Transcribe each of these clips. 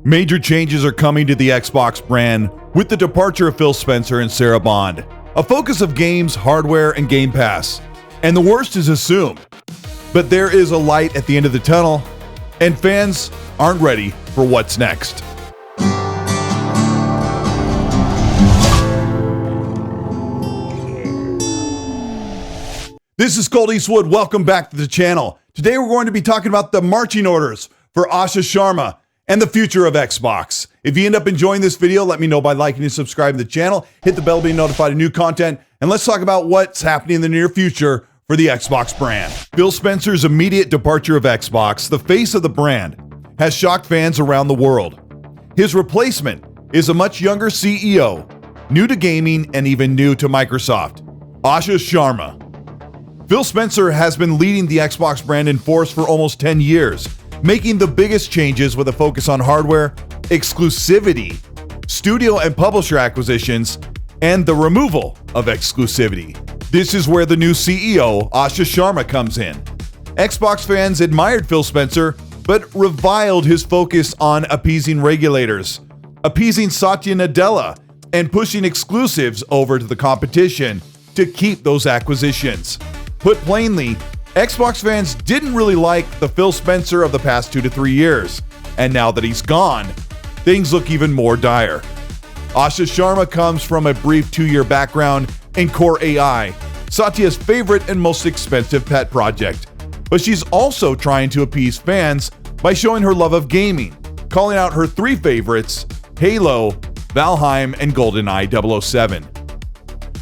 Major changes are coming to the Xbox brand with the departure of Phil Spencer and Sarah Bond, a focus of games, hardware, and Game Pass. And the worst is assumed. But there is a light at the end of the tunnel, and fans aren't ready for what's next. This is Colteastwood. Welcome back to the channel. Today we're going to be talking about the marching orders for Asha Sharma and the future of Xbox. If you end up enjoying this video, let me know by liking and subscribing to the channel. Hit the bell to be notified of new content, and let's talk about what's happening in the near future for the Xbox brand. Phil Spencer's immediate departure of Xbox, the face of the brand, has shocked fans around the world. His replacement is a much younger CEO, new to gaming and even new to Microsoft, Asha Sharma. Phil Spencer has been leading the Xbox brand in force for almost 10 years, making the biggest changes with a focus on hardware, exclusivity, studio and publisher acquisitions, and the removal of exclusivity. This is where the new CEO, Asha Sharma, comes in. Xbox fans admired Phil Spencer, but reviled his focus on appeasing regulators, appeasing Satya Nadella, and pushing exclusives over to the competition to keep those acquisitions. Put plainly, Xbox fans didn't really like the Phil Spencer of the past 2 to 3 years, and now that he's gone, things look even more dire. Asha Sharma comes from a brief 2-year background in Core AI, Satya's favorite and most expensive pet project. But she's also trying to appease fans by showing her love of gaming, calling out her 3 favorites, Halo, Valheim, and GoldenEye 007.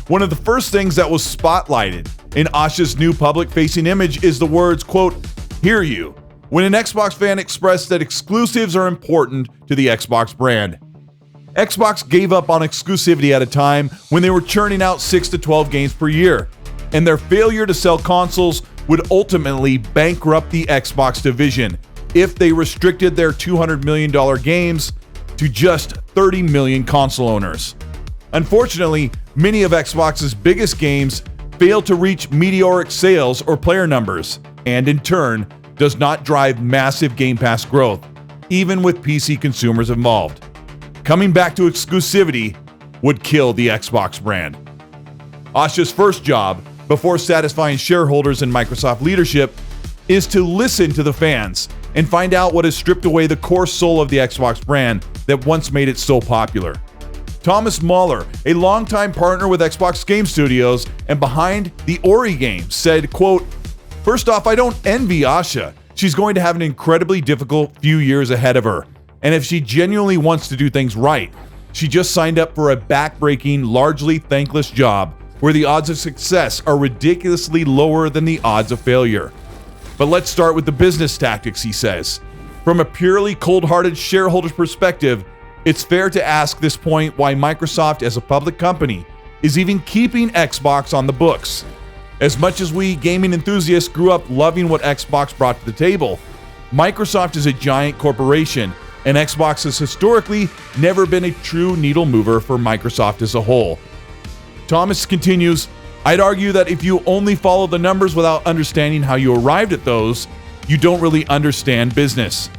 One of the first things that was spotlighted in Asha's new public-facing image is the words, quote, "Hear you," when an Xbox fan expressed that exclusives are important to the Xbox brand. Xbox gave up on exclusivity at a time when they were churning out 6 to 12 games per year, and their failure to sell consoles would ultimately bankrupt the Xbox division if they restricted their $200 million games to just 30 million console owners. Unfortunately, many of Xbox's biggest games fail to reach meteoric sales or player numbers, and in turn, does not drive massive Game Pass growth, even with PC consumers involved. Coming back to exclusivity would kill the Xbox brand. Asha's first job, before satisfying shareholders and Microsoft leadership, is to listen to the fans and find out what has stripped away the core soul of the Xbox brand that once made it so popular. Thomas Mahler, a longtime partner with Xbox Game Studios and behind the Ori games, said, quote, "First off, I don't envy Asha. She's going to have an incredibly difficult few years ahead of her. And if she genuinely wants to do things right, she just signed up for a back-breaking, largely thankless job where the odds of success are ridiculously lower than the odds of failure. But let's start with the business tactics," he says. From a purely cold-hearted shareholder's perspective, it's fair to ask this point why Microsoft as a public company is even keeping Xbox on the books. As much as we gaming enthusiasts grew up loving what Xbox brought to the table, Microsoft is a giant corporation, and Xbox has historically never been a true needle mover for Microsoft as a whole. Thomas continues, "I'd argue that if you only follow the numbers without understanding how you arrived at those, you don't really understand business.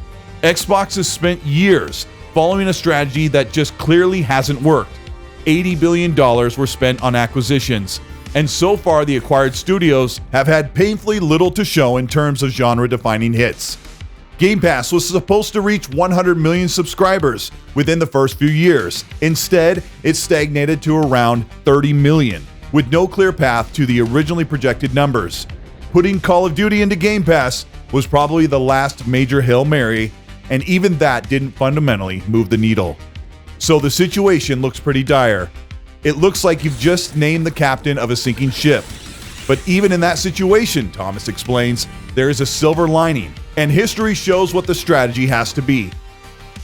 Xbox has spent years following a strategy that just clearly hasn't worked. $80 billion were spent on acquisitions, and so far the acquired studios have had painfully little to show in terms of genre-defining hits. Game Pass was supposed to reach 100 million subscribers within the first few years. Instead, it stagnated to around 30 million, with no clear path to the originally projected numbers. Putting Call of Duty into Game Pass was probably the last major Hail Mary, and even that didn't fundamentally move the needle. So the situation looks pretty dire. It looks like you've just named the captain of a sinking ship. But even in that situation, Thomas explains, there is a silver lining, and history shows what the strategy has to be.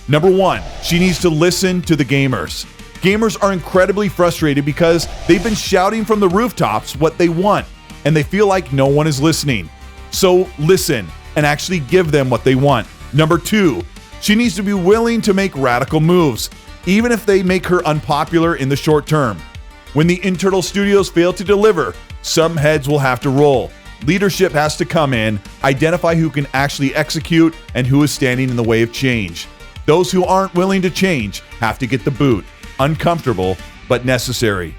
Number 1, she needs to listen to the gamers. Gamers are incredibly frustrated because they've been shouting from the rooftops what they want, and they feel like no one is listening. So listen and actually give them what they want. Number 2, she needs to be willing to make radical moves, even if they make her unpopular in the short term. When the internal studios fail to deliver, some heads will have to roll. Leadership has to come in, identify who can actually execute and who is standing in the way of change. Those who aren't willing to change have to get the boot. Uncomfortable, but necessary.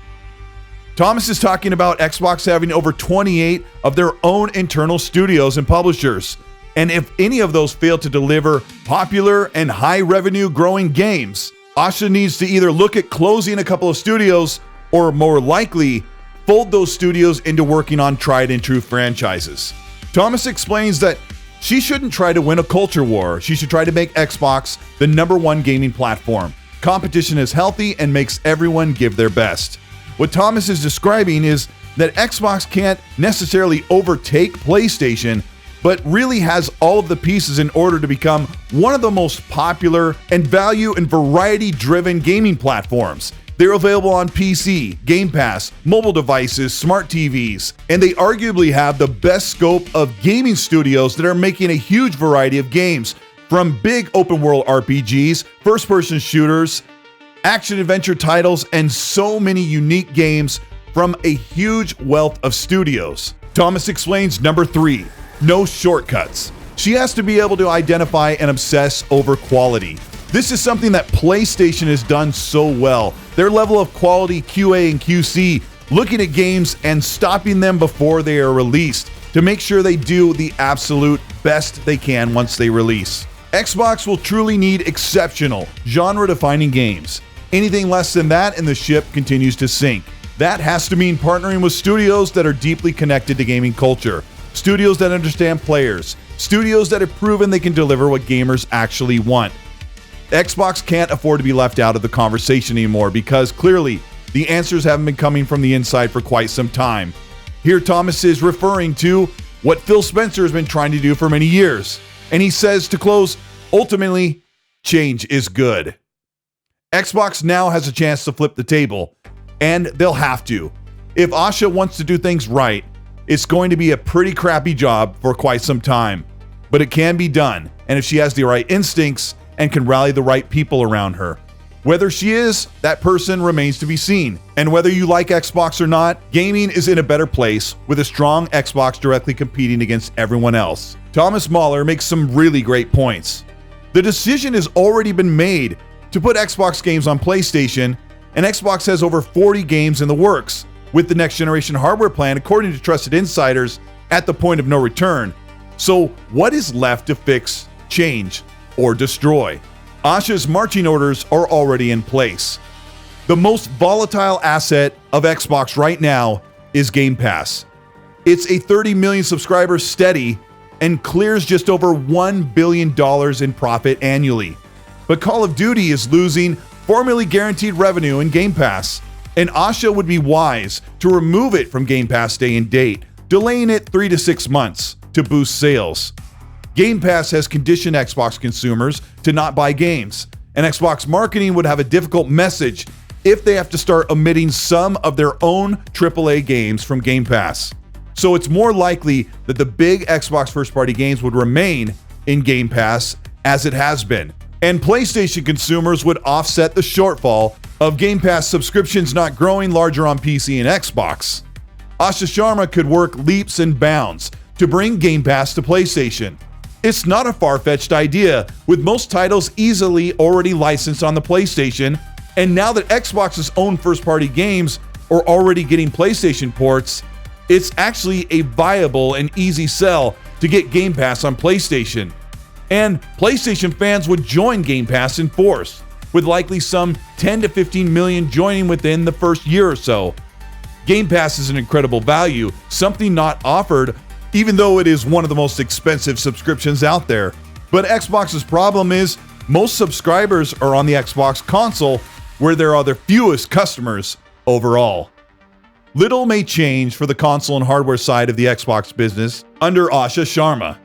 Thomas is talking about Xbox having over 28 of their own internal studios and publishers. And if any of those fail to deliver popular and high revenue growing games, Asha needs to either look at closing a couple of studios or more likely fold those studios into working on tried and true franchises. Thomas explains that she shouldn't try to win a culture war. She should try to make Xbox the #1 gaming platform. Competition is healthy and makes everyone give their best. What Thomas is describing is that Xbox can't necessarily overtake PlayStation, but really has all of the pieces in order to become one of the most popular and value and variety-driven gaming platforms. They're available on PC, Game Pass, mobile devices, smart TVs, and they arguably have the best scope of gaming studios that are making a huge variety of games, from big open-world RPGs, first-person shooters, action-adventure titles, and so many unique games from a huge wealth of studios. Thomas explains number 3, no shortcuts. She has to be able to identify and obsess over quality. This is something that PlayStation has done so well. Their level of quality QA and QC, looking at games and stopping them before they are released to make sure they do the absolute best they can once they release. Xbox will truly need exceptional, genre-defining games. Anything less than that and the ship continues to sink. That has to mean partnering with studios that are deeply connected to gaming culture, studios that understand players, studios that have proven they can deliver what gamers actually want. Xbox can't afford to be left out of the conversation anymore because clearly the answers haven't been coming from the inside for quite some time. Here Thomas is referring to what Phil Spencer has been trying to do for many years. And he says, to close, ultimately, change is good. Xbox now has a chance to flip the table, and they'll have to. If Asha wants to do things right, it's going to be a pretty crappy job for quite some time. But it can be done, and if she has the right instincts and can rally the right people around her. Whether she is, that person remains to be seen. And whether you like Xbox or not, gaming is in a better place with a strong Xbox directly competing against everyone else. Thomas Mahler makes some really great points. The decision has already been made to put Xbox games on PlayStation, and Xbox has over 40 games in the works, with the next generation hardware plan, according to trusted insiders, at the point of no return. So what is left to fix, change, or destroy? Asha's marching orders are already in place. The most volatile asset of Xbox right now is Game Pass. It's a 30 million subscribers steady and clears just over $1 billion in profit annually. But Call of Duty is losing formally guaranteed revenue in Game Pass, and Asha would be wise to remove it from Game Pass day and date, delaying it 3 to 6 months to boost sales. Game Pass has conditioned Xbox consumers to not buy games, and Xbox marketing would have a difficult message if they have to start omitting some of their own AAA games from Game Pass. So it's more likely that the big Xbox first-party games would remain in Game Pass as it has been, and PlayStation consumers would offset the shortfall of Game Pass subscriptions not growing larger on PC and Xbox. Asha Sharma could work leaps and bounds to bring Game Pass to PlayStation. It's not a far-fetched idea, with most titles easily already licensed on the PlayStation, and now that Xbox's own first-party games are already getting PlayStation ports, it's actually a viable and easy sell to get Game Pass on PlayStation. And PlayStation fans would join Game Pass in force, with likely some 10 to 15 million joining within the first year or so. Game Pass is an incredible value, something not offered even though it is one of the most expensive subscriptions out there. But Xbox's problem is most subscribers are on the Xbox console, where there are the fewest customers overall. Little may change for the console and hardware side of the Xbox business under Asha Sharma.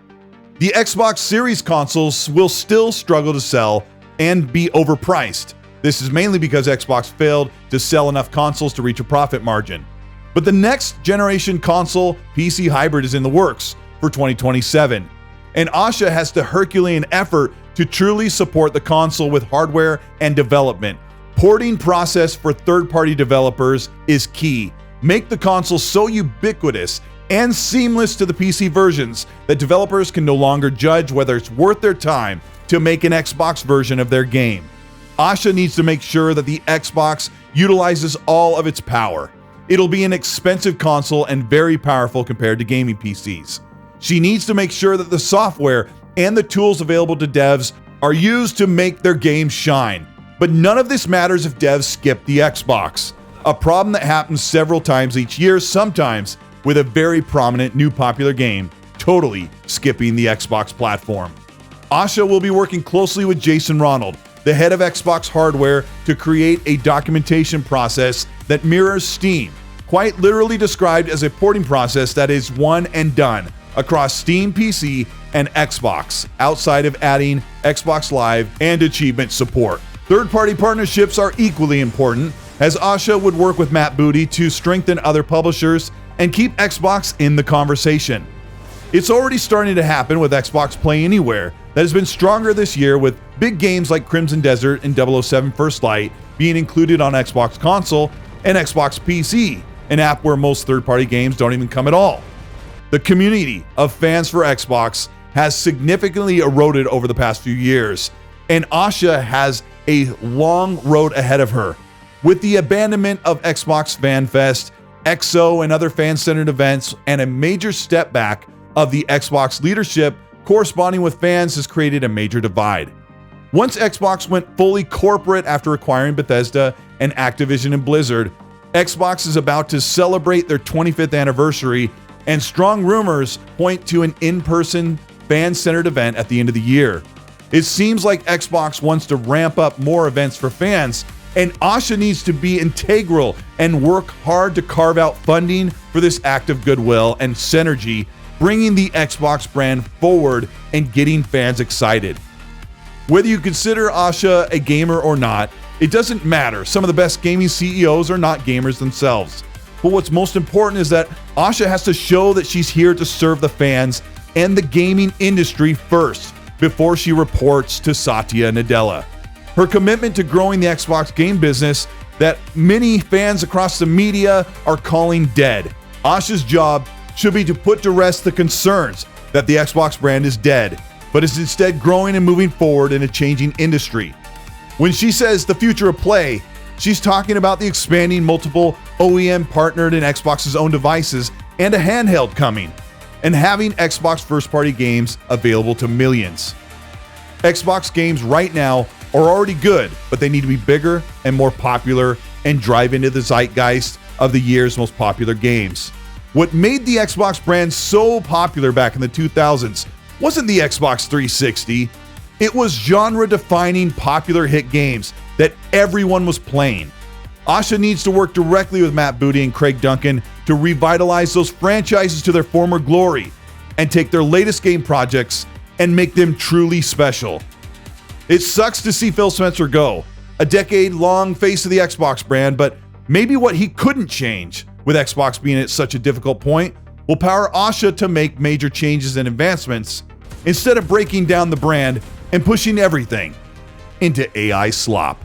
The Xbox Series consoles will still struggle to sell and be overpriced. This is mainly because Xbox failed to sell enough consoles to reach a profit margin. But the next generation console PC hybrid is in the works for 2027, and Asha has the Herculean effort to truly support the console with hardware and development. Porting process for third-party developers is key. Make the console so ubiquitous and seamless to the PC versions that developers can no longer judge whether it's worth their time to make an Xbox version of their game. Asha needs to make sure that the Xbox utilizes all of its power. It'll be an expensive console and very powerful compared to gaming PCs. She needs to make sure that the software and the tools available to devs are used to make their game shine. But none of this matters if devs skip the Xbox, a problem that happens several times each year, sometimes with a very prominent new popular game totally skipping the Xbox platform. Asha will be working closely with Jason Ronald, the head of Xbox hardware, to create a documentation process that mirrors Steam, quite literally described as a porting process that is one and done across Steam PC and Xbox, outside of adding Xbox Live and achievement support. Third-party partnerships are equally important, as Asha would work with Matt Booty to strengthen other publishers and keep Xbox in the conversation. It's already starting to happen with Xbox Play Anywhere, that has been stronger this year, with big games like Crimson Desert and 007 First Light being included on Xbox Console and Xbox PC, an app where most third-party games don't even come at all. The community of fans for Xbox has significantly eroded over the past few years, and Asha has a long road ahead of her. With the abandonment of Xbox Fan Fest, XO, and other fan-centered events, and a major step back of the Xbox leadership corresponding with fans, has created a major divide. Once Xbox went fully corporate after acquiring Bethesda and Activision and Blizzard, Xbox is about to celebrate their 25th anniversary, and strong rumors point to an in-person, fan-centered event at the end of the year. It seems like Xbox wants to ramp up more events for fans, and Asha needs to be integral and work hard to carve out funding for this act of goodwill and synergy, bringing the Xbox brand forward and getting fans excited. Whether you consider Asha a gamer or not, it doesn't matter. Some of the best gaming CEOs are not gamers themselves. But what's most important is that Asha has to show that she's here to serve the fans and the gaming industry first, before she reports to Satya Nadella. Her commitment to growing the Xbox game business that many fans across the media are calling dead. Asha's job should be to put to rest the concerns that the Xbox brand is dead, but is instead growing and moving forward in a changing industry. When she says the future of play, she's talking about the expanding multiple OEM partnered in Xbox's own devices and a handheld coming, and having Xbox first-party games available to millions. Xbox games right now are already good, but they need to be bigger and more popular and drive into the zeitgeist of the year's most popular games. What made the Xbox brand so popular back in the 2000s wasn't the Xbox 360. It was genre-defining popular hit games that everyone was playing. Asha needs to work directly with Matt Booty and Craig Duncan to revitalize those franchises to their former glory and take their latest game projects and make them truly special. It sucks to see Phil Spencer go, a decade-long face of the Xbox brand, but maybe what he couldn't change, with Xbox being at such a difficult point, will power Asha to make major changes and advancements instead of breaking down the brand and pushing everything into AI slop.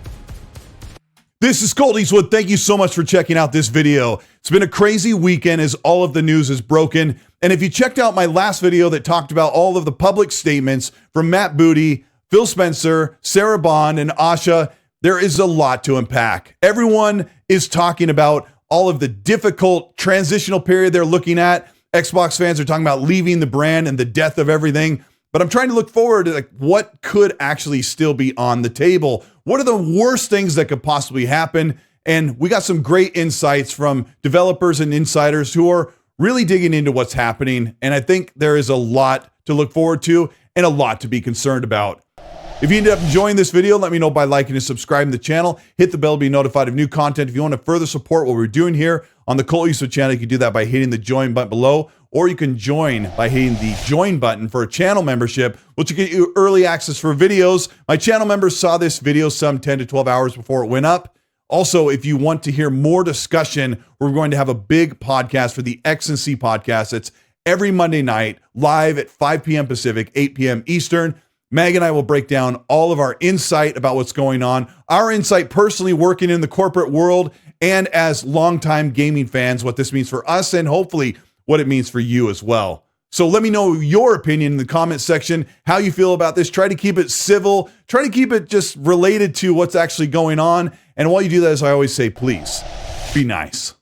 This is Colteastwood. Thank you so much for checking out this video. It's been a crazy weekend as all of the news is broken. And if you checked out my last video that talked about all of the public statements from Matt Booty, Phil Spencer, Sarah Bond, and Asha, there is a lot to unpack. Everyone is talking about all of the difficult transitional period they're looking at. Xbox fans are talking about leaving the brand and the death of everything. But I'm trying to look forward to what could actually still be on the table. What are the worst things that could possibly happen? And we got some great insights from developers and insiders who are really digging into what's happening. And I think there is a lot to look forward to and a lot to be concerned about. If you ended up enjoying this video, let me know by liking and subscribing to the channel. Hit the bell to be notified of new content. If you want to further support what we're doing here on the Colteastwood channel, you can do that by hitting the join button below, or you can join by hitting the join button for a channel membership, which will get you early access for videos. My channel members saw this video some 10 to 12 hours before it went up. Also, if you want to hear more discussion, we're going to have a big podcast for the X&C podcast. It's every Monday night, live at 5 p.m. Pacific, 8 p.m. Eastern. Meg and I will break down all of our insight about what's going on, our insight personally working in the corporate world, and as longtime gaming fans, what this means for us and hopefully what it means for you as well. So let me know your opinion in the comment section, how you feel about this. Try to keep it civil. Try to keep it just related to what's actually going on. And while you do that, as I always say, please be nice.